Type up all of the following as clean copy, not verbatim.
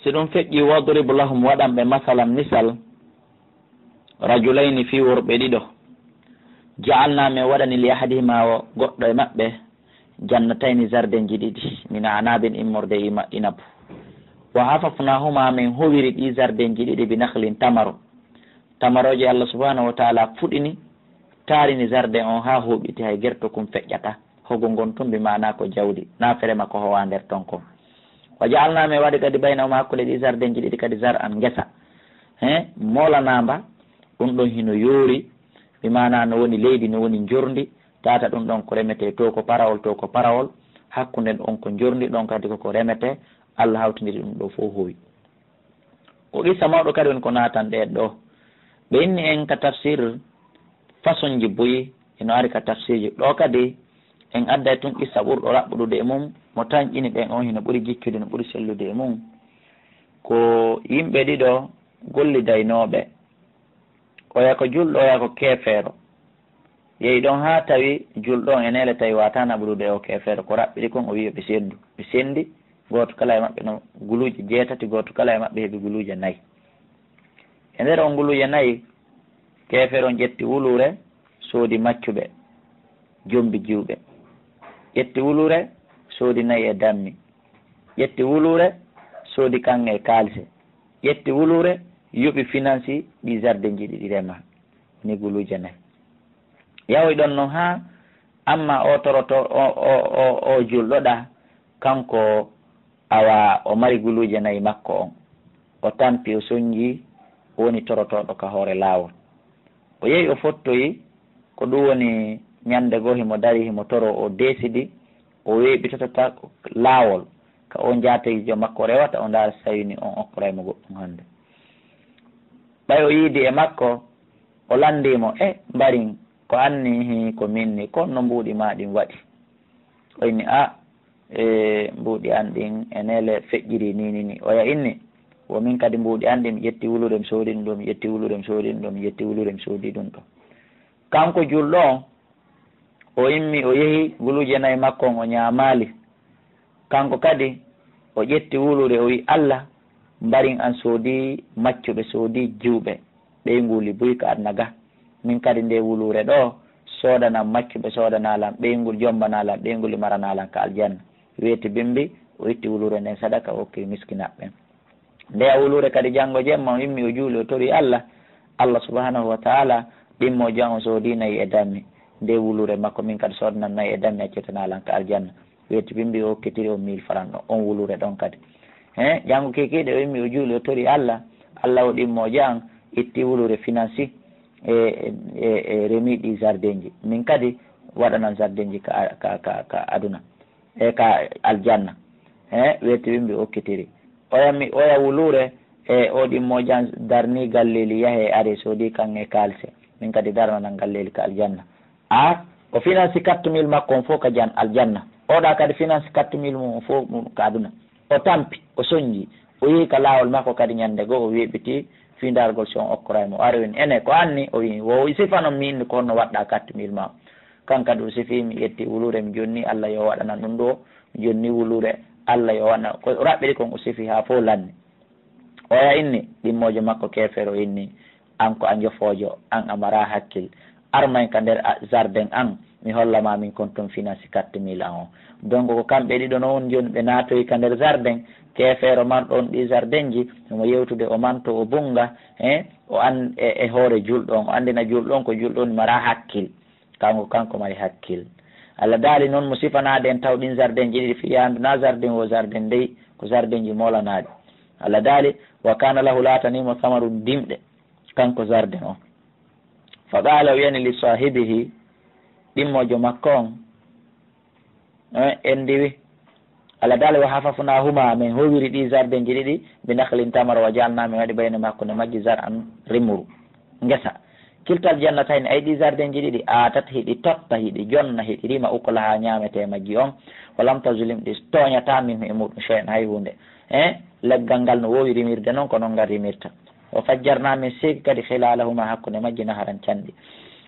si ɗum feƴƴi wadribu lahum waɗan ɓe masalan misal rajulayni fi worɓe ɗiɗo jaalna min waɗani li ahadihima o goɗɗo e maɓɓe jannatayni zardenji ɗiɗi min anabin immorde inabu wa hafafnahuma min howiri ɗi zardenji ɗiɗi bi nahlin tamaro tamaroje Allah subhanahu wa taala fuɗini tarini zarden on ha huɓiti hay gerto kum feƴƴata hogo ngon tumbi mana ko jawdi na ferema ko howa nder ton kon wa jaalna min waɗi kadi baynahuma hakkude ɗi zardenji ɗiɗi kadi zar an ngesa molanamba ɗum ɗon hino yoori mi mana no woni leydi no woni jordi tata ɗum ɗon ko remete to ko parawol hakkude on ko jordi ɗon kadi koko remete Allah hawtidiri ɗum ɗo fof howi o qissa mawɗo kadi woni ko natan ɗe ɗo ɓe inni en ka tafsir façon ji boyi eno ari ka tafsir ji ɗo kadi en adday tun qissa ɓurɗo raɓɓuɗude e mum mo tañƴini ɓen on hino ɓuuri jikkude no ɓuuri sellude e mum ko yimɓe ɗiɗo gollidaynoɓe oya ko julɗo oya ko keefeero yehi ɗon ha tawi julɗo on enele tawi watana ɓurude o keefeero ko raɓɓiɗi kon o wi ɓe sendu ɓe sendi goto kala e maɓɓe no guluuje 7 goto kala e maɓɓe heeɓi guluuje 4 e nder on guluuje 4 keefeero on ƴetti wulure soodi maccuɓe jombi jiwɓe ƴetti wulure soodi 4 e dammi ƴetti wulure soodi kanŋe e kaalise ƴetti wulure yoɓi finance ɗi jardin ji ɗiɗi rema ni guluuje 4 yawoy ɗon noon ha amma o toroto o julɗoɗa kanko awa o mari guluuje 4 makko on o tampi o soñji woni torotoɗo ka hoore laawol o yehi o fottoyi ko ɗum woni ñande goo himo dari himo toro o deesidi o weeɓitotota laawol ka o jaatayijo makko rewata o ndaara so tawini on okkoraymo goɗɗum hannde ɓay o yiidi e makko o landimo mbarin ko anni ko minni kon no mbuuɗi ma ɗin waɗi o inni mbuuɗi an ɗin enele feƴƴiri ni oya inni wo min kadi mbuuɗi an ɗi mi ƴetti wulude mi soodi ɗum ɗo mi ƴetti wulude mi soodi ɗum ɗo mi ƴetti wulude mi soodi ɗum ɗo kanko julɗo on o immi o yehi guluuje 4 makko on o ñaamaali kanko kadi o ƴetti wulude o wi Allah mbarin an soodi maccuɓe soodi jiwɓe ɓey nguuli buyka adna ga min kadi nde wulure ɗo soodanam maccuɓe soodanalam ɓeygol jombanalam ɓeygol maranalam ka aljanna weeti bimbi o itti wulure nden sadaka o hokki miskinaɓɓen nde a wulure kadi janggo jemma o immi o juuli o tori Allah subhanahu wa taala ɗimmo jan o soodi 4 e dammi nde wulure makko min kadi soodanam 4 e dammi accetanalam ka aljanna weeti bimbi o hokkitiri o 1000 francs ɗo on wulure ɗon kadi janggo kekiɗe o immi o juuli o tori Allah o ɗimmo jan itti wulure finance e remi ɗi jardin ji min kadi waɗanan jardin ji ka aduna ka aljanna weeti bimbi o hokkitiri oya wulure o ɗimmo jan darni galleli yahe are soodi kanŋe kalse min kadi darnanan galleli ka aljanna o finance 4000 makko on fof ka jan aljanna oɗa kadi finance 4000 mum fof mum ka aduna o tampi o soñji o yehi ka laawol makko kadi ñande goo o weeɓiti findargol si on okkoraymo o ari woni ene ko anni o wi wo sifanon mi indi ko honno waɗɗa 4000 ma kan kadi o sifi mi ƴetti wulure mi jonni Allah yo waɗanan ɗum ɗo mi jonni wulure Allah yo waɗana ko raɓɓiɗi kon o sifi ha fof lanni oya inni ɗimmojo makko keefere o inni an ko a jofojo an a mara hakkil armay ka nder jardin an mi hollama min kon toon finance 4000 an o donc ko kamɓe ɗiɗo noon joni ɓe naatoyi ka nder jardin keefeero man ɗon ɗi jardin ji omo yewtude o manto o bunga o an e hoore julɗo on o andina julɗo on ko julɗo on mara hakkil kanko mari hakkil Allah daali noon mo sifanade en taw ɗin jardin ji ɗiɗi fiyandu na jardin o jardin dey ko jardin ji molanaɗi Allah daali wa kana lahu latanimo samaru dimɗe kanko jardin on fa qala o wiyani li sahibihi ɗimmojo makko on en ndiwi Allah daali wa hafafnahuma min howiri ɗi jardin ji ɗiɗi bi nahlin tamar wa jalna min waɗi bayna makko ne majji jar an rimuru ngesa kiltal jannatayni ay ɗi jardin ji ɗiɗi atat hiɗi totta hiɗi jonna hiɗi rima ukola ha ñamete majji on walam tazulim ɗi toñata min e muɗum cheyn hay hunde leggal ngal no wowi rimirde noon ko noon ngal rimirta o fajjarna min seeki kadi hilalahuma hakkude majji naharan canɗi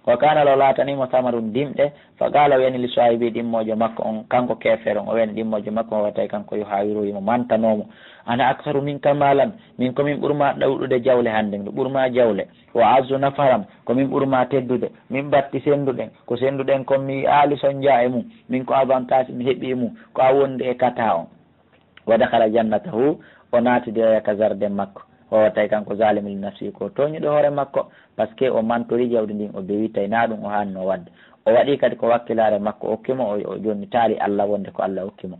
wa kana law latanimo samarum dimɗe fa qala o yani li sahibi ɗimmojo makko on kanko kefere on o wiyani ɗimmojo makko o watay kanko yo hawiroyimo mantanomo ana aksaru min kamalan min komin ɓurma ɗawɗude jawle hannde mi ɓurma jawle wa azu nafaram komin ɓurma teddude min batti senduɗen ko senduɗen kon mi aali sonja e mum min ko avantage mi heeɓi mum ko a wonde e kata on wa dakala jannatahu o naatide o yaka jardin makko o watay kanko zalimul nafsi ko toñuɗo hoore makko par ce que o mantori jawdi ndin o bewi tawi na ɗum o hanno wadde o waɗi kadi ko wakkilare makko okkimo o joni taali Allah wonde ko Allah okkimo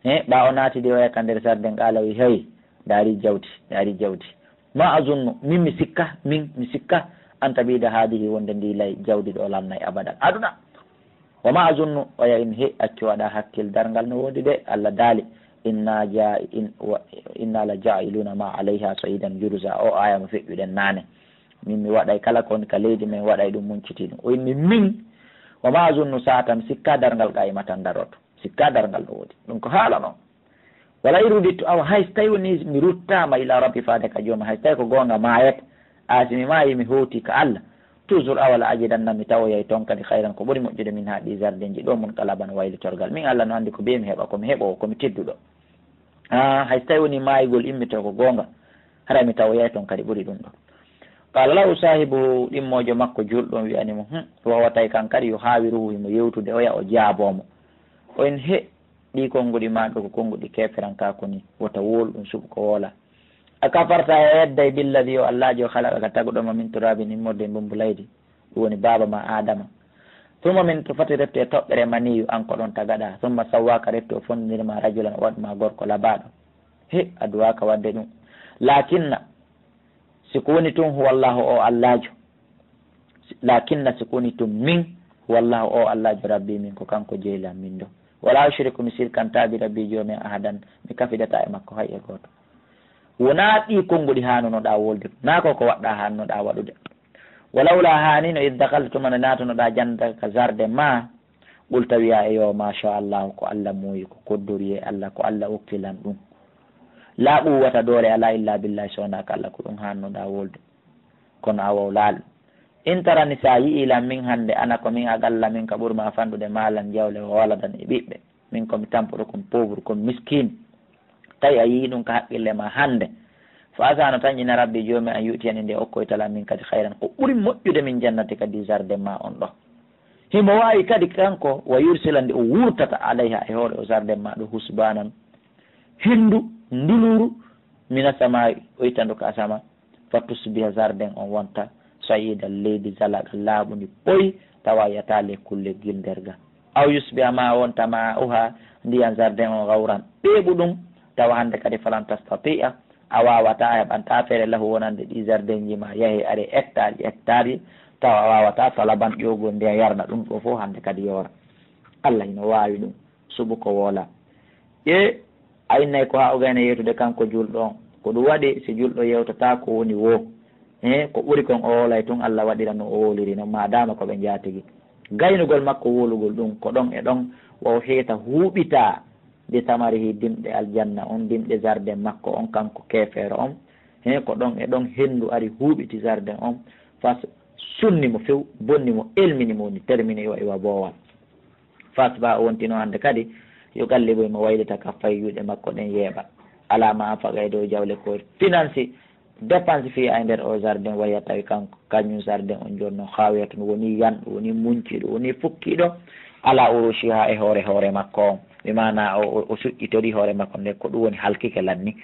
ɓa o naatide o yaka nder jardin qala wi hey daari jawdi ma azunnu min mi sikka anta ɓiida haadihi wonde ndi lay jawdi ɗo lamnayi abadan aduna wa ma azunnu o yahin he accu waɗa hakkil dargal no woodi de Allah daali inna la jailuna ma alayha sayidan jurusa o aya mo feƴƴuɗen naane min mi waɗay kala kon ka leydi men waɗay ɗum munciti ɗum o inni min wa ma azunnu saatan sikka dargal qayimatan daroto sikka dargal ɗo woodi ɗum ko haala noon wala irudittu awa hayso tawi woni mi ruttama ila rabbi faade ka jooma hayso tawi ko gonga mayet asimi maayi mi howti ka Allah toujours awala ajidanna mi tawoyay toon kadi hayran ko ɓuri moƴƴude min ha ɗi jardin ji ɗo mun kala bana waylitorgal min Allah no andi ko ɓe mi heeɓa komi heeɓo komi tedduɗo hayso tawi woni maayigol immito ko gonga hara mi tawoyay toon kadi ɓuri ɗum ɗo qala lahu sahibu ɗimmojo makko julɗo wiyanimo wowatay kan kadi yo haawiruhu himo yewtude oya o jaabomo o en he ɗi konnguɗi maɗo ko konnguɗi keferanka koni wota woolu ɗum suɓ ko woola a kafarta e yedday billadi o allahji o halaka ka taguɗoma min turabin immorde mbumbulaydi ɗum woni baba ma adama summa min to fati refte toɓɓere maniyu an ko ɗon tagaɗa summa sawwaka refte o fondinirma rajulan o waɗma gorko labaɗo he a duwaka wadde ɗum lakinna siko woni tun huwallahu o allahjo lakinna siko woni tun min huwallahu o allahjo rabbi min ko kanko jeylam min ɗo wala ushriku mi sirkantaɓi rabbi jomi ahadan mi kafidata e makko hay e goto wona ɗi konnguɗi hanunoɗa wolde na ko waɗɗa hannoɗa waɗude walawla hanino id dakaltuma no natunoɗa jannata ka jardin ma ɓulta wiya e yo machallahu ko Allah muuyi ko koddori e Allah ko Allah okkilan ɗum la quwwata doole ala illa billahi sowonaka Allah ko ɗum hannoɗa wolde kono a wawlaali in tarani sa yiilan min hannde ana ko min agalla min ka ɓurma fanɗude malan jawle o waladan e ɓiɓɓe min komi tampuɗo komi pauvre komi miskine tawi a yii ɗum ka haqqille ma hannde fo asano tan ina rabbi joomi an yu'tiyani nde okkoytala min kadi hayran ko ɓuri moƴƴude min jannate kadi jardin ma on ɗo himo wawi kadi kanko wa yursila nde o wurtata alayha e hoore o jardin ma ɗo husbanan hendu nduluru mina sama o ittandu ko asama fa tusbiha jardin on wonta sayida leydi jalaga laaɓundi ɓoyi tawa yata lekkulle gilderga aw yusbiha ma wonta ma uha ndiyan jardin o gawran ɓeeɓu ɗum tawa hannde kadi falan tastatia a wawata heɓanta feere lahu wonande ɗi jardin ji ma yeehe are hectare ji tawa a wawata talaban ƴogol ndiya yarna ɗum ɗo fof hannde kadi yoora Allah ino wawi ɗum suɓu ko woola a innayyi ko ha ogayno yewtude kanko julɗo on ko ɗum waɗi si julɗo yewtata ko woni wo ko ɓuri kon o woolay tun Allah waɗira no o woliri noon madama koɓe jatigi gaynugol makko wolugol ɗum ko ɗon e ɗon wo heeta huuɓita nde tamarihi dimɗe aljanna on dimɗe jardin makko on kanko kefeero on ko ɗon e ɗon henndu ari huuɓiti jardin on fas sunnimo few bonnimo elminimo ni termine yo iwa boowal fas ba o wontino hannde kadi yo galliboy mo waylita ka fayyuɗe makko ɗen yeeɓa alama an faga e dow jawle ko finance dépense fi e nder o jardin waya tawi kanko kañum jardin on jonno hawiyata no woni yanɗo woni munciɗo woni fukkiɗo ala urushi ha e hoore makko on ɓe mana o suƴƴitori hoore makko nde ko ɗum woni halkike lanni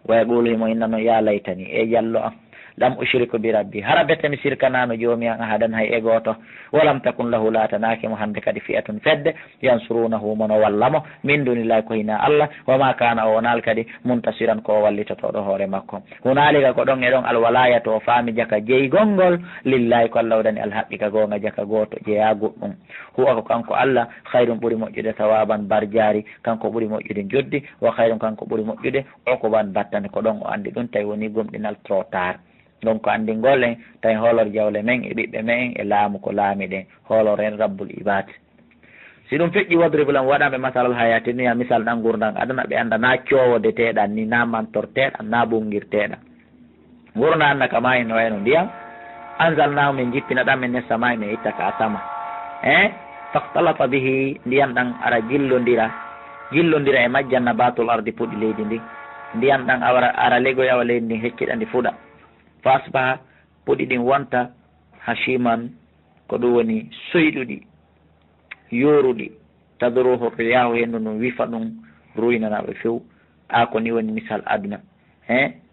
waya ɓoloyimo inna noon ya laytani e jallo am lam ushriku bi rabbi hara bette mi sirkanano joomi an ahadan hay e goto walam takun lahu latanakimo hande kadi fiyatun fedde yansurunahu mono wallamo min dunillahi ko hina Allah wama kana o wonal kadi muntasiran ko wallitotoɗo hoore makko hunalika ko ɗon e ɗon alwalaya to o faami jaka jeygolngol lillahi ko Allah waɗani alhaqqika gonga jaka goto jeeya goɗɗum huwa ko kanko Allah hayrum ɓuuri moƴƴude tawaban barjari kanko ɓuuri moƴƴude joddi wa hayrum kanko ɓuuri moƴƴude okuban battane ko ɗon o andi ɗum tawi woni gomɗinal trop tard donc ko andi ngollen tawi hoolor jawle men e ɓiɓɓe men e laamu ko laami ɗen hoolor en rabbul ibad si ɗum feƴƴi wadribulam waɗaɓe masalal hayati niya misal ɗan gurdam adana ɓe anda na cowodeteɗan ni na mantorteɗan na ɓungirteɗan gurna anna ka mayi no wayno ndiyam anzalnahu min jippina ɗam men sama min itta ka sama faktalata bihi ndiyam ɗan ara jillodira e majjanna batul ardi puɗi leydi ndi ndiyam ɗan ara legoy awa leydi ndi hecciɗa ndi fuɗa fa asbaha puɗi ɗin wonta hashiman ko ɗum woni soyɗuɗi yoruɗi tadruhu riyahu hendu ɗum wifa ɗum ruynanaɓe few ko ni woni misal aduna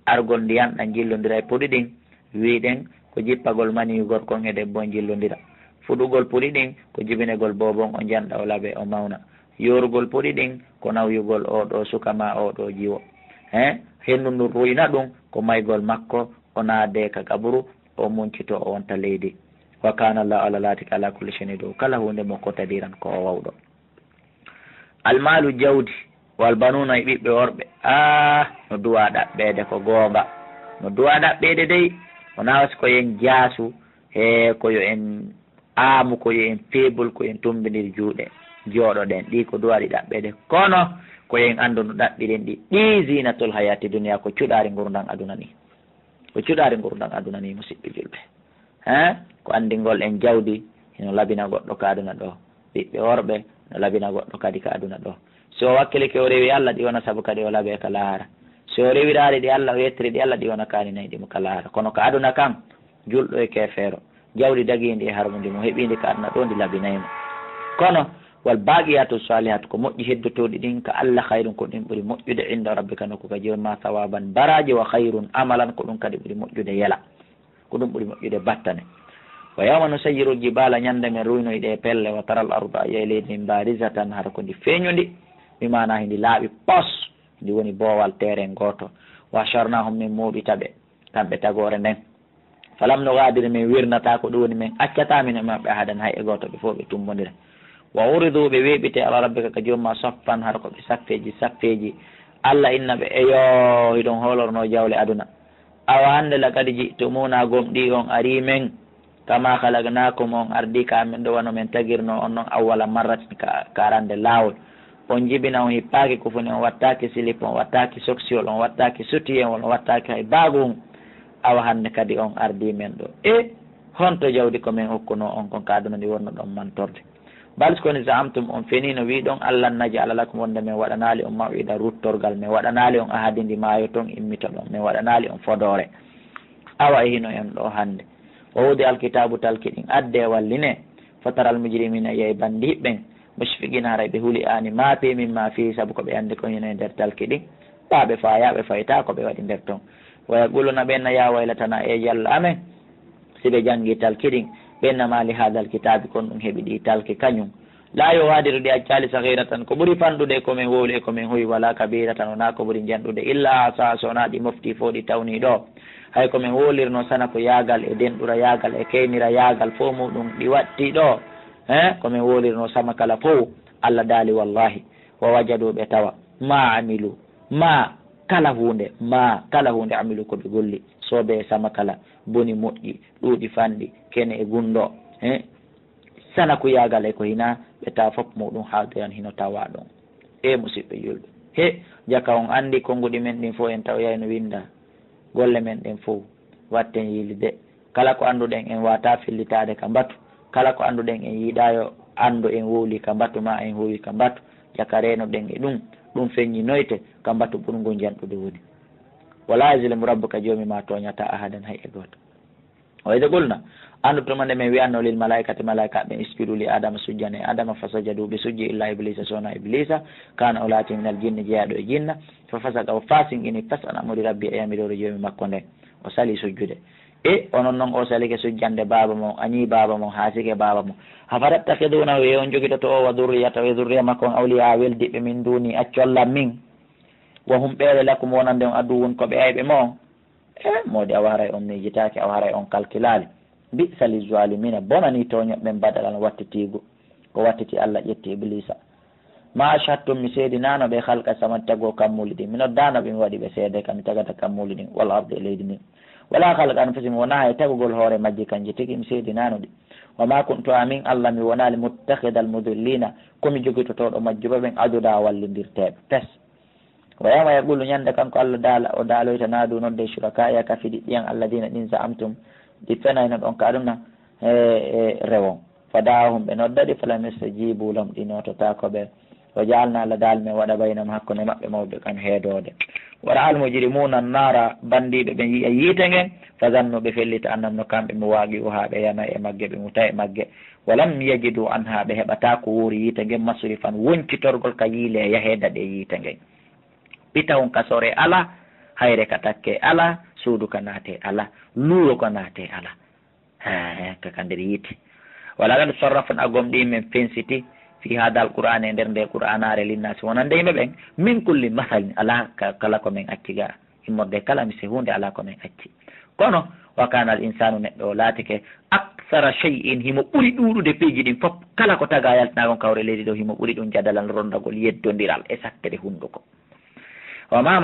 argol ndiyam ɗan jillodira e puɗi ɗin wiɗen ko jippagol mani gorkon e debbo jillodira fuɗugol puɗi ɗin ko jibinegol bobon o janɗa o laaɓe o mawna yorugol puɗi ɗin ko nawyugol oɗo sukama oɗo jiwo hendu ndu ruyna ɗum ko maygol makko o naade ka kaburu o muncito o wonta leydi wa kana allahu ala latika ala kulli shay'in dow kala hunde mo ko tadiran ko o wawɗo almalu jawdi wal banuna e ɓiɓɓe worɓe no duwa ɗaɓɓede ko goonga no duwa ɗaɓɓede dey wona wasi ko yen jaasu koyo en aamu koyo en feebol ko en tumbidir juuɗe jooɗoɗen ɗi ko duwaɗi ɗaɓɓede kono ko yen anndu no ɗaɓɓiɗen ɗi zinatul hayati duniya ko cuɗari gurdam aduna ni musidɓe julɓe ko anndingol en jawdi ino labina goɗɗo ka aduna ɗo ɓiɓɓe worɓe no labina goɗɗo kadi ka aduna ɗo so wakkile ke o rewi Allah ɗi wona saabu kadi o laaɓe ka laara so o rewiraɗe ɗi Allah o yettiri ɗi Allah ɗi wona kaani nayi ɗimo ka laara kono ko aduna kam julɗo e kefeero jawdi dagindi e harmundi mo heɓindi ka aduna ɗo ndi labinaymo kono wal baqiyatu salihatu ko moƴƴi heddotoɗi ɗin ka Allah hayrun ko ɗin ɓuuri moƴƴude inda rabbika nokku ka jewma sawaban baraji wa hayrun amalan ko ɗum kadi ɓuuri moƴƴude yela ko ɗum ɓuuri moƴƴude battane wa yawma nusayyiru jibala ñande men ruynoyɗe e pelle wa taral arda a yiya leydi ndi barisatan hara ko ndi feeñudi mimana hindi laaɓi pos ndi woni boowal terrain goto wa charnahum min muɓitaɓe kamɓe tagore nden falam no gadiri min wirnata ko ɗum woni min accatamin e maɓɓe hadan hay e goto ɓe fof ɓe tummodira wa uridu ɓe weeɓite ala rabbika ka jomma soffan hara koɓe saffeji Allah inna ɓe eyo hiɗon holorno jawle aduna awa hande laqad ji'tumuna gomɗi on ari men kama halagnakum on ardi ka min ɗo wano men tagirno on noon awwala marratin ka arande lawol on jibina on hippaki kufuni on wattaki silip on wattaki soksiol on wattaki sutiyewol on wattaki hay bagum awa hande kadi on ardi men ɗo honto jawdi komin hokkuno on kon ka aduna ndi wonno ɗon mantorde bal koni zaamtum on fenino wi ɗon Allah najala lakum wonde min waɗanali on mawida ruttorgal min waɗanali on ahadindi maayo toon immito ɗon min waɗanali on fodore awa e hino en ɗo hande o wodi alkitabu talki ɗin adde walline fataral mujrimina yey bandi ɓen mushfiqina haray ɓe huuli ani maape min ma fi saabu koɓe andi ko hino e nder talki ɗin ɓaɓe fayaɓe fayta koɓe waɗi nder toon waya quluna ɓenna ya waylatana e jalla amen siɓe jangi talki ɗin ɓenna mali hadal kitabi kon ɗum heeɓi ɗi talki kañum la yo wadiru ɗi accali sahiratan ko ɓuuri fanɗude komin wowli e komin huyi wala kabiratan wona ko ɓuuri janɗude illa sa sona ɗi mofti fo ɗi tawni ɗo hay komin wolirno sana ko yaagal e denɗura yaagal e keynira yaagal fo muɗum ɗi watti ɗo komin wolirno sama kala fof Allah daali wallahi wa wajaduɓe tawa ma amilu ma kala hunde amilu koɓe golli soobe e sama kala boni moƴƴi ɗuuɗi fanɗi kene e gunɗo sana ko yaagal e ko hina ɓe tawa fof muɗum haaldoyan hino tawa ɗon musidɓe julɓe jaka on andi konnguɗi men ɗin fof en taw yayno winda golle men ɗen fof watten yilide kala ko annduɗen en wata fillitade ka mbatu kala ko annduɗen en yiiɗayo andu en wowli ka mbatu ma en howi ka mbatu jaka reno ɗen e ɗum feññinoyte ka mbatu ɓurgu janɗude woni wala yaslimu rabbuka joomi ma toñata ahadan hay e goto o ide qulna andu tumande men wiyanno lil malaikati malaika ɓen isjudu li adama sujjane adama fa sajadu ɓe sujji illa iblisa sona iblisa kana o laati minal jinni jeeyaɗo e jinna fa fasaka o fasinɗini fas an amori rabbi e yamirore joomi makko nden o sali sujjude onon noon o salike sujjande baba mo añi baba mo haasike baba mo hafatattakiduna wi on jogitoto o wa durriyata wi durriya makko on awliya weldiɓe min duni accollam min wo hum ɓeewe lakkum wonande on aduwun koɓe ayɓe mo modi awa haray on miijitaki awa haray on kalkilali bisa li zalimina bonani toñoɓɓen badalal wattitigo ko wattiti Allah ƴetti iblisa ma ashhadtum mi seedinano ɓe halqa saman tago kammuli ɗin mi noddano ɓe mi waɗi ɓe seede kam mi tagata kammuli ɗin wal arde e leydi ndin wala halqa anfusihim wona e tagugol hoore majji kanji tigi mi seedinano ɗi wa ma kuntu amin Allah mi wonali muttahida al mudillina komi jogitotoɗo majjuba ɓen aduda wallidirteɓe pes wa yawma yaqulu ñande kanko Allah daala o daaloyta naadu nodde shuraka ya kafiɗi ɗiyan alladina ɗin zaamtum ɗi fenayno ɗon ka ɗum na rewon fadahum ɓe noddadi falam yastajibu lahum ɗi nototako ɓe o jaalna Allah dal men waɗa baynam hakkunde maɓɓe mawɓe kan heedode wara almujrimuna nara bandiɓe ɓe yiya yiite ngen fa zannu ɓe fellita annanno kamɓe mo waagi o ha ɓe yana e magge ɓe muta e magge walam yajidu an ha ɓe heɓata ko wuuri yiite ngen masrifan wonkitorgol ka yiile yaheda ɗe yiite ngen ɓitawon kasore ala hayre ka takke ala suudu ka naate ala luuro ko naate ala kaka nder yiite wala gad sorrafan a gomɗi men fensiti fi hadal qur'an e nder nde qur'anare linnasi wonande yimɓe ɓen min kulli masalin ala kala ko men acci ga immorde kala mi se hunde ala ko men acci kono wa kana al insanu neɗɗo o laatike aksara shay'in himo ɓuri ɗuɗude piiji ɗin fof kala ko taga yaltinagon kawre leydi ɗo himo ɓuri ɗum jadalal rondagol yeddodiral e sakkede hunduko wama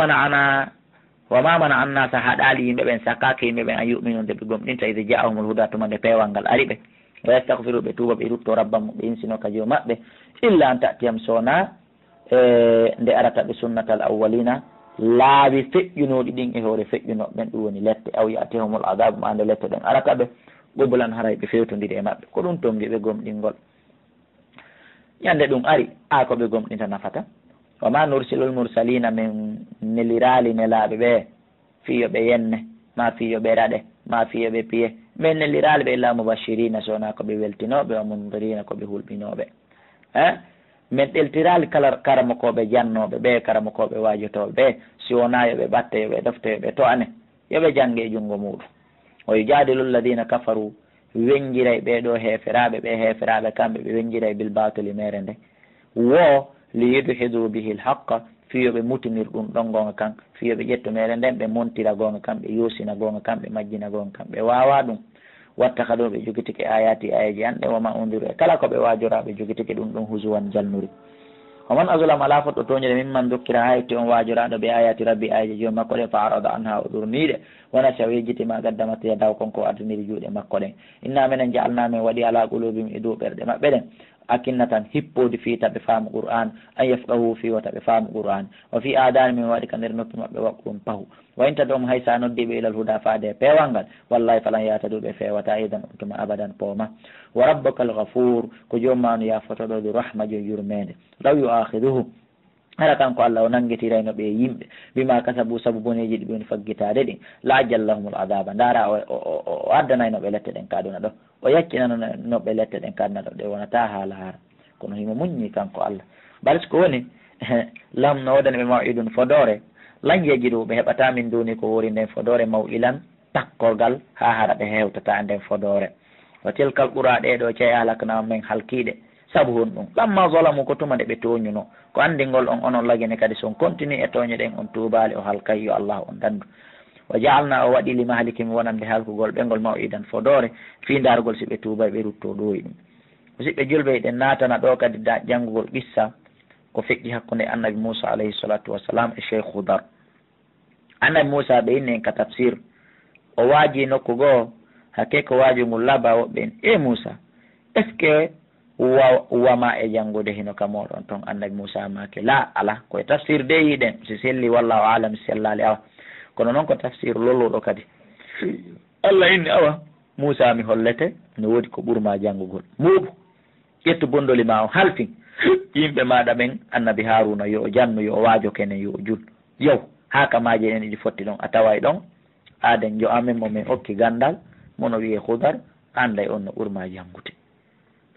mana annasa haɗali yimɓe ɓen sakkake yimɓe ɓen a yuminode ɓe gomɗinta ide ja'ahumul huda tuma nde pewal ngal ari ɓe wa yastahfiru ɓe tuuba ɓe rutto rabbam ɓe insino kadio maɓɓe illa an tatiyam sona nde arata ɓe sunnatal awwalina laawi feƴƴunoɗi ɗin e hoore feƴƴunoɓe ɓen ɗum woni lette aw yatihumul adabu ma ande lette ɗen arata ɓe ɓobulan haray ɓe fewtodiri e maɓɓe ko ɗum tongi ɓe gomɗingol ñande ɗum ari a ko ɓe gomɗinta nafata wama nursilul mursalina min nelirali nelaɓe ɓe fiyo ɓe yenne ma fiyo ɓe raɗe ma fiyo ɓe piye min nelirali ɓe illa mubashirina sowona koɓe weltinoɓe wa mundirina koɓe hulɓinoɓe min ɗeltirali kala karamokoɓe jannoɓe ɓe karamokoɓe wajotoɓe ɓe si wona yoɓe ɓatta yoɓe ɗofta yoɓe to ane yoɓe jangge e junngo muɗum o yujadilu lladina kafaru wenjiray ɓeɗo heferaɓe ɓe heferaɓe kamɓe ɓe wenjiray bil batili mere nde wo li yudhidu bihi lhaqqa fiyoɓe mutinir ɗum ɗon gonga kan fiyoɓe ƴetto mere nden ɓe montira gonga kan ɓe yusina gonga kan ɓe majjina gonga kan ɓe wawa ɗum watta ka ɗum ɓe jogitike ayati ayaji anɗe woma ondiru e kala koɓe wajoraɓe jogitike ɗum ɗum husuwan jalnuri oman azulam ala foɗɗo toñede mimman dokkira hayti on wajoraɗo ɓe ayati rabbi ayaji joni makko ɗen fa arada an ha o ɗurniɗe wona so yejjitima gaddamata yadaw konko addaniri juuɗe makko ɗen inna minen jaalnamen waɗi ala qulubim e dow ɓerɗe maɓɓe ɗen akinna tan hippode fiita ɓe faamu qur'an an yafqahu fi wata ɓe faamu qur'an o fi adani min waɗi ka nder noppi maɓɓe waɓɓum pahu wayinta ɗum haysa noddiɓe ilal huda faade pewal ngal wallahi falan yata ɗo ɓe fewata idan on tuma abadan pooma wa rabbuka alghafur ko jommanu yafotoɗo du rahma jo yurmede law yuakhiduhu hara kanko Allah o nanguitirayno ɓe yimɓe bima kasabu saabu boneji ɗi ɓeni faggitade ɗin la ajallahumul adaba ndara o addanayno ɓe lette ɗen kaduna ɗo o yaccinano ɓe lette ɗen kaduna ɗo ɗe wonata haala hara kono himo muññi kanko Allah balis ko woni lam no wodani ɓe mawidun fodore lan yejiɗu ɓe heɓata min duni ko wori nden fodore mawilan takkorgal ha hara ɓe hewtata nden fodore wa tilkal ɓura ɗeɗo cey halaknama men halkiɗe saabu hon ɗum lamma zolamu ko tuma nde ɓe toñuno ko andingol on onon lagene kadi son continue e toñe ɗen on tubali o halkay yo Allah on dandu wa jaalna o waɗi li mahalikimi wonande halkugol ɓengol mawidan fodore fi dargol si ɓe tubay ɓe rutto ɗoyi ɗum siɓɓe julɓe ɗen natana ɗo kadi da janngugol qissa ko feƴƴi hakkude annabi Moussa alayhi salatu wassalam e cheikh Hudar annabi Moussa ɓe inni en ka tafsir o waaji nokku goo hakke ko waajugol laba woɓɓe en Moussa est ce que wama e janngude hino ka moɗon toon annabi Moussa make la ala koye tafsir de yiɗen si selli wallahu alam si sellali awa kono noon ko tafsir lolluɗo kadi Allah inni awa Moussa mi hollete no woodi ko ɓurma janngugol muɓu ƴettu bondoli ma o halfin yimɓe maɗa ɓen annabi Haruna yo jannu yo waajo kene yo jul yow ha kamaji en iɗi fotti ɗon a taway ɗon aden jo amen momin hokki gandal mono wiye Hudar anday on no ɓurma janngude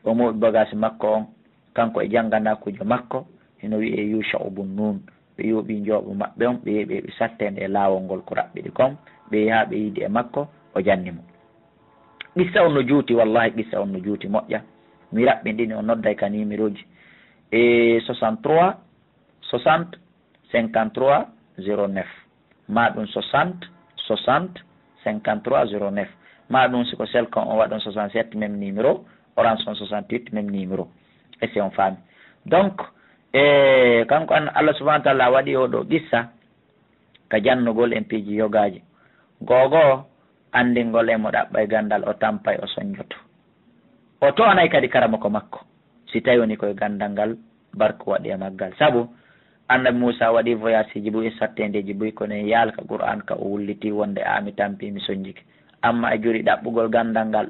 o moɓi bagage makko on kanko e jangganakujo makko heno wiye Yusha'u bun Nun ɓe yooɓi jooɓo maɓɓe on ɓe yeeɓe ɓe sattende e laawol ngol ko raɓɓiɗi kon ɓe yaha ɓe yiidi e makko o jannimo ɓissa on no juuti wallahi ɓissa on no juuti moƴƴa mi raɓɓindini o nodday ka numéro ji e 63 60 53 09 ma ɗum 60 60 53 09 ma ɗum siko selcon on waɗon 67 même numéro orange son 68 même numéro e si on faami donc kanko an Allah subahana wa taala waɗi oɗo qissa ka jannugol en piiji yogaji gogo andingol e mo ɗaɓɓa e gandal o tampay o soñjoto o toonay kadi karama ko makko si tawi woni koye gandal ngal barko waɗi e maggal saabu annabi Moussa waɗi voyage ji boyi sattedeji boyi kono yaalka Qur'an ka o wulliti wonde ami tampi mi soñjiki amma e juri ɗaɓɓugol gandal ngal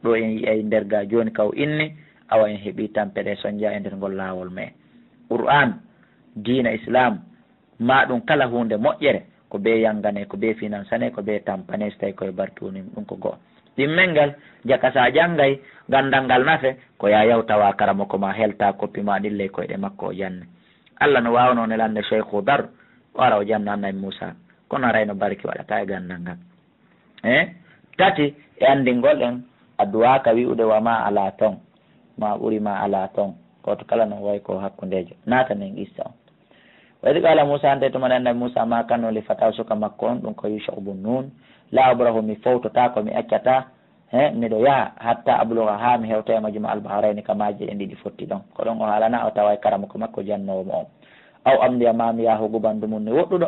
ɗo en yiyay nder ga joni kaw inni awa en heeɓi tampere sonja e nder ngol laawol me qur'an diina islam ma ɗum kala hunde moƴƴere ko be yangane ko be financane ko be tampane so tawi koye bartuni ɗum ko goho ɗimmel ngal jaka sa janggay gandal ngal nafe ko yaw tawa karama ko ma helta koppi ma ɗille koyɗe makko o janne Allah no wawno ne lande cheikhu dar o ara o janna annabi Moussa kono arayno barki waɗata e gandal ngal tati e andingol en adduwaka wi'ude wama ala ton ma ɓuri ma ala ton goto kala no way ko hakkudejo natanen issa on wayde qala Moussa ante tuma annabi Moussa ma kanno li fataw suka makko on ɗum ko Yusha ibn Nun la abrahu mi fawtota ko mi accata miɗo yaha hatta abluga ha mi hewta e majuma albaharayni kamaji ɗe ɗiɗi fotti ɗon ko ɗon o haalana o tawa e karama ko makko jannowo mo on aw amdiya mami yahugo bandu mum ne woɗɗuɗo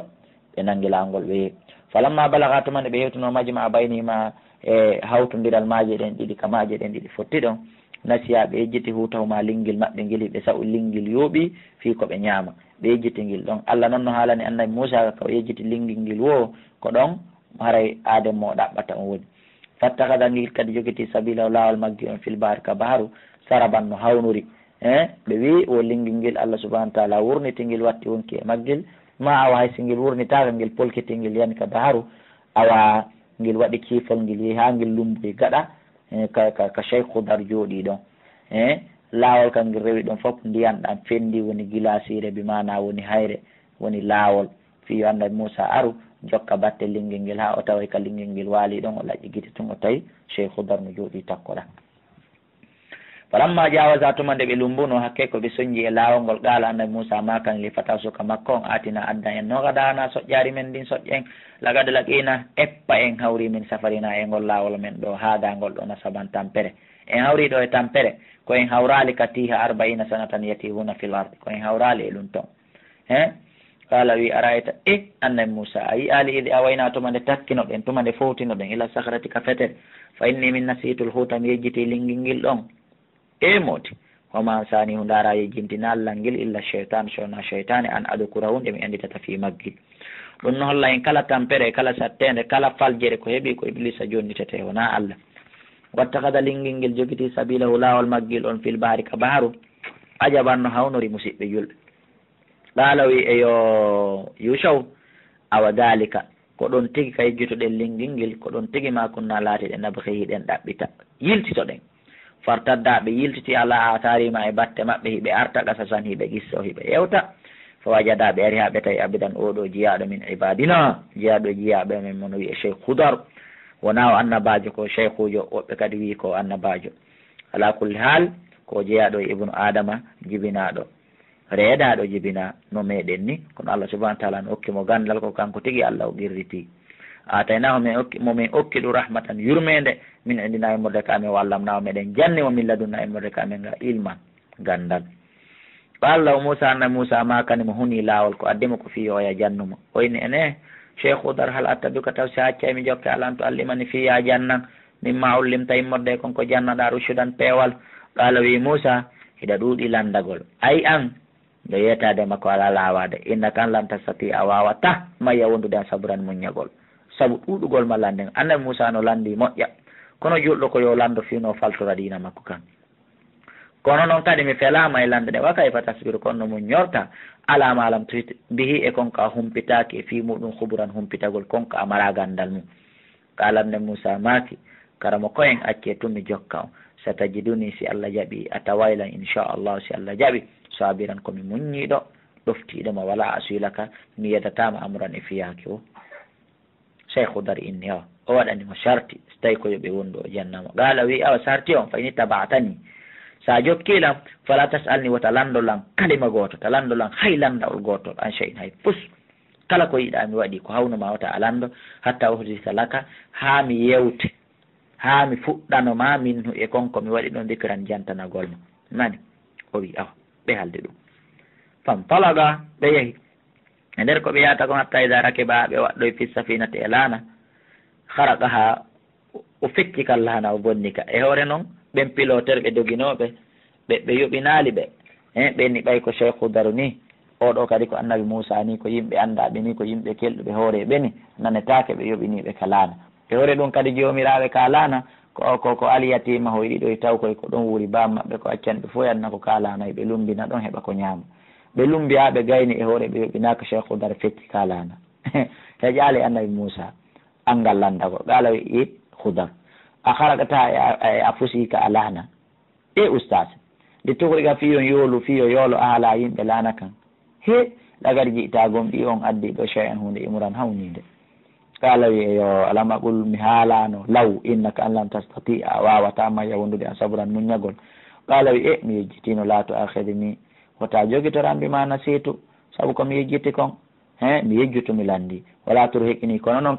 ɓe nangi laawol ɓe falamma balaga tumane ɓe hewtuno majuma a baynima e hawtodiral maji ɗen ɗiɗi kamaji ɗen ɗiɗi fotti ɗon nasiya ɓe ejjiti hutawma linguel maɓɓe ngel hiɓe sa'u linguel yooɓi fi ko ɓe ñaama ɓe ejjiti ngel ɗon Allah noon no haalani annabi Moussa ko ejjiti linguel ngel wo ko ɗon haray adem mo ɗaɓɓata on woni fattakada ngel kadi jogiti sabila laawol maggi on fil bahar ka baharu saraban no hawnuri ɓe wi o linguel ngel Allah subahanahu wa taala wurniti ngel watti wonki e maggel ma awa hay so ngel wurnitaka ngel polkiti ngel yani ka baharu awa ngel waɗi kiifol ngel yehi ha ngel lumboyi gaɗa ka cheikhu dar jooɗi ɗon laawol kan ngel rewi ɗon fof ndiyan ɗam fendi woni gilasire bi mana woni hayre woni laawol fiyo annabi Moussa aru jokka batte linguel ngel ha o tawa ka linguel ngel waali ɗon o laƴƴi gite tun o tawi cheikhu dar no jooɗi takkoɗa falamma jawaza tuma nde ɓe lumbuno hakke ko ɓe soñji e laawol ngol qaala annabi Moussa ma kan li fata suka makko on atina adda en no gadana soƴƴari men ndin soƴƴen lagade laqina eppa en hawri min safarina e ngol laawol men ɗo haadangol ɗo na saban tampere en hawri ɗo e tampere ko en hawrali ka tiha arba'ina sanatan yatihuna fil ardi ko en hawrali e ɗum ton qala wi arayta annabi Moussa ayi ali idi awayna tuma nde takkino ɗen tuma nde fowtino ɗen ila sahrati ka fetere fa inni min nasitul huta mi yejjiti linguel ngel ɗon moti wama sani hu dara yejjintina Allah ngel illa cheytan sowna cheytane an adukura hunde mi anditata fi maggil ɗum no holla en kala tampere kala sattede kala faljere ko heeɓi ko iblisa jonnitete wona Allah watta kada linguel ngel jogiti sabilahu laawol maggil on fil bahari ka baharu ajaban no hawnori musidɓe julɓe qala wi eyo Yushaw awa dalika ko ɗon tigi ka yejjutoɗen linguel ngel ko ɗon tigi ma kunna laatiɗe nabhihi ɗen ɗaɓɓita yiltitoɗen fartaddaɓe yiltiti ala a tarima e batte maɓɓe hiɓe arta ƙasasan hiɓe gisso hiɓe yewta fo wajadaɓe ari ha ɓe tawi abidan oɗo jiyaɗo min ibadina jiyaɗo jiyaɓe men mono wiye cheikh Hudar wona o annabajo ko cheikhujo woɓɓe kadi wi ko annabajo ala kulli hal ko jeyaɗo e ibnu adama jibinaɗo reedaɗo jibina no meɗen ni kono Allah subahanahu wa taala no hokkimo gandal ko kanko tigui Allah o guirriti ataynahu momin okki ɗum rahmatan yurmede min andina e morde ka amen wallamnawo meɗen janni o min ladunna e morde ka amen ga ilman gandal Allah Moussa annabi Moussa ma kanimo huni laawol ko addimo ko fiyo oya jannumo oyni ene cheikh Hudar hal attabiuka taw si accay mi jokke alanto allimani fiya jannan mimma ullimta immorde konko jannaɗa rushudan peewal qala wi Moussa hiɗa ɗuuɗi landagol ay an nde yetade makko ala laawade inna kan lan tastati a wawata mayya wondude an saburan muññagol saabu ɗuɗugol ma landen annabi Moussa no landi moƴƴa kono julɗo ko yo lando fino faltora dina makko kan kono noon kadi mi felama e lande ɗe waka e fatasbiru kono no mum ñorta alama alam to bihi e konko a humpitaki e fi muɗum huɓuran humpitagol konko a mara gandal mum kalam ne Moussa maki karamo koyen acce tumi jokka o sa tajiduni si Allah jaaɓi a tawaylan inchallahu si Allah jaaɓi sabiran komi muññiɗo ɗoftiɗoma wala asilaka mi yedatama amuran e fiyaki o cheikh Hudar inni o waɗanimo sarti so tawi ko yoɓe wondu o jannamo gaala wi awa sarti on fayni tabatani sa jokkilam fala tasalni wota landolan kalima goto ta landolan hay landawol gotol an cheyin hay pus kala ko yiɗa mi waɗi ko hawnuma wata a lando hatta uhdisa laka ha mi yewte ha mi fuɗɗanoma min e konko mi waɗi ɗon dikiran jantanagol ma nani o wi awa ɓe halde ɗum fam talaga ɓe yeehi e nder ko ɓe yahata ko hatta ida rakiba ɓe waɗɗo fi safinati e laana haraka ha o fekki kal laana o bonni ka e hoore noon ɓen piloteur ɓe doginoɓe ɓe yoɓinali ɓe ɓenni ɓay ko cheikh Hudar ni oɗo kadi ko annabi Moussa ni ko yimɓe andaɓe ni ko yimɓe kelɗuɓe hoore ɓeni nanetake ɓe yoɓiniɓe ka laana e hore ɗum kadi jomiraɓe kalana ko ali yatima ho yiɗi ɗo e taw koye ko ɗon wuri bam maɓɓe ko accanɓe fo yanna ko kalana ɓe lumbina ɗon heɓa ko ñaama ɓe lumbi ha ɓe gayni e hoore ɓe yoɓinaka cheikh oudar fetti kalana he ƴaali annabi moussa angal landa ko qala it houdar a haragata a fusika a lana e oustas nde tohriga fiyon yoolu fiyo yoolo a haala yimɓe lana kan he ɗagari jiitagom ɗi on addi ɗo chey en hunde imuran hawnide qala wi yo alama ɓul mi haalano law innaka an lam tastati a wawata maya wondude a sabran muñagol qala wi mi yejjitino laato akhidni wota jogitorambi ma nasitu saabu komi yejjiti kon mi yejjutu mi landi wala tour heqqini kono noon